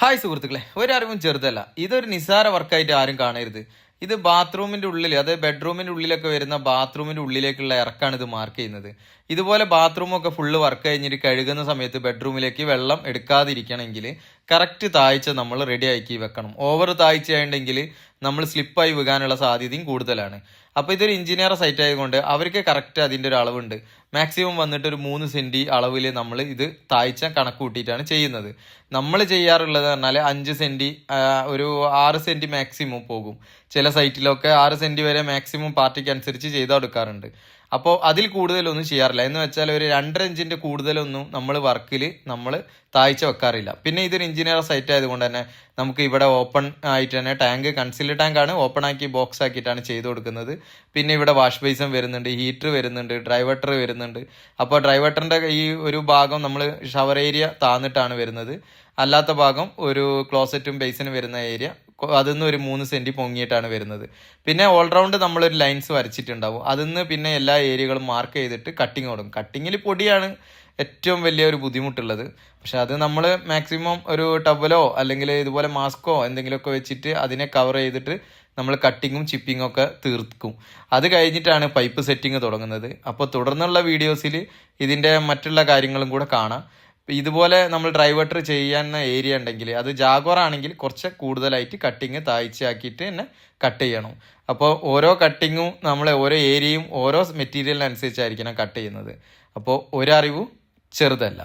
Hi സുഹൃത്തുക്കളെ, ഒരറിവും ചെറുതല്ല. ഇതൊരു നിസ്സാര വർക്കായിട്ട് ആരും കാണരുത്. ഇത് ബാത്റൂമിന്റെ ഉള്ളിൽ, അതായത് ബെഡ്റൂമിന്റെ ഉള്ളിലൊക്കെ വരുന്ന ബാത്റൂമിന്റെ ഉള്ളിലേക്കുള്ള ഇറക്കാണ് ഇത് മാർക്ക് ചെയ്യുന്നത്. ഇതുപോലെ ബാത്റൂമൊക്കെ ഫുള്ള് വർക്ക് കഴിഞ്ഞിട്ട് കഴുകുന്ന സമയത്ത് ബെഡ്റൂമിലേക്ക് വെള്ളം എടുക്കാതിരിക്കണമെങ്കിൽ കറക്റ്റ് താഴ്ച നമ്മൾ റെഡി ആക്കി വെക്കണം. ഓവർ താഴ്ചയുണ്ടെങ്കിൽ നമ്മൾ സ്ലിപ്പായി വീകാനുള്ള സാധ്യതയും കൂടുതലാണ്. അപ്പോൾ ഇതൊരു എഞ്ചിനീയർ സൈറ്റ് ആയതുകൊണ്ട് അവർക്ക് കറക്റ്റ് അതിൻ്റെ ഒരു അളവുണ്ട്. മാക്സിമം വന്നിട്ട് ഒരു 3 സെൻറ്റി അളവിൽ നമ്മൾ ഇത് താഴ്ച കണക്ക് കൂട്ടിയിട്ടാണ് ചെയ്യുന്നത്. നമ്മൾ ചെയ്യാറുള്ളത് പറഞ്ഞാൽ 5 സെൻറ്റി, ഒരു 6 സെൻറ്റി മാക്സിമം പോകും. ചില സൈറ്റിലൊക്കെ 6 സെൻറ്റി വരെ മാക്സിമം പാർട്ടിക്ക് അനുസരിച്ച് ചെയ്ത് കൊടുക്കാറുണ്ട്. അപ്പോൾ അതിൽ കൂടുതലൊന്നും ചെയ്യാറില്ല. എന്ന് വെച്ചാൽ ഒരു 2.5 ഇഞ്ചിൻ്റെ കൂടുതലൊന്നും നമ്മൾ വർക്കിൽ നമ്മൾ താഴ്ച വെക്കാറില്ല. പിന്നെ ഇതൊരു എഞ്ചിനീയർ സൈറ്റ് ആയതുകൊണ്ട് തന്നെ നമുക്ക് ഇവിടെ ഓപ്പൺ ആയിട്ട് തന്നെ ടാങ്ക്, കൺസീലർ ടാങ്കാണ്, ഓപ്പൺ ആക്കി ബോക്സ് ആക്കിയിട്ടാണ് ചെയ്ത് കൊടുക്കുന്നത്. പിന്നെ ഇവിടെ വാഷ് ബേസിൻ വരുന്നുണ്ട്, ഹീറ്റർ വരുന്നുണ്ട്, ഡ്രൈ വാട്ടർ വരുന്നുണ്ട്. അപ്പോൾ ഡ്രൈ വാട്ടറിൻ്റെ ഈ ഒരു ഭാഗം നമ്മൾ ഷവർ ഏരിയ താന്നിട്ടാണ് വരുന്നത്. അല്ലാത്ത ഭാഗം ഒരു ക്ലോസറ്റും ബേസിനും വരുന്ന ഏരിയ അതിൽ ഒരു 3 സെൻറ്റി പൊങ്ങിയിട്ടാണ് വരുന്നത്. പിന്നെ ഓൾറൗണ്ട് നമ്മളൊരു ലൈൻസ് വരച്ചിട്ടുണ്ടാവും. അതിൽ പിന്നെ എല്ലാ ഏരിയകളും മാർക്ക് ചെയ്തിട്ട് കട്ടിങ് കൊടുക്കും. കട്ടിങ്ങിൽ പൊടിയാണ് ഏറ്റവും വലിയ ഒരു ബുദ്ധിമുട്ടുള്ളത്. പക്ഷെ അത് നമ്മൾ മാക്സിമം ഒരു ടവലോ അല്ലെങ്കിൽ ഇതുപോലെ മാസ്കോ എന്തെങ്കിലുമൊക്കെ വെച്ചിട്ട് അതിനെ കവർ ചെയ്തിട്ട് നമ്മൾ കട്ടിങ്ങും ചിപ്പിങ്ങും ഒക്കെ തീർക്കും. അത് കഴിഞ്ഞിട്ടാണ് പൈപ്പ് സെറ്റിങ് തുടങ്ങുന്നത്. അപ്പോൾ തുടർന്നുള്ള വീഡിയോസിൽ ഇതിൻ്റെ മറ്റുള്ള കാര്യങ്ങളും കൂടെ കാണാം. ഇതുപോലെ നമ്മൾ ഡ്രൈ വാട്ടർ ചെയ്യുന്ന ഏരിയ ഉണ്ടെങ്കിൽ അത് ജാഗോർ ആണെങ്കിൽ കുറച്ച് കൂടുതലായിട്ട് കട്ടിങ് താഴ്ചയാക്കിയിട്ട് തന്നെ കട്ട് ചെയ്യണം. അപ്പോൾ ഓരോ കട്ടിങ്ങും നമ്മൾ ഓരോ ഏരിയയും ഓരോ മെറ്റീരിയലിനനുസരിച്ചായിരിക്കണം കട്ട് ചെയ്യുന്നത്. അപ്പോൾ ഒരറിവും ചെറുതല്ല.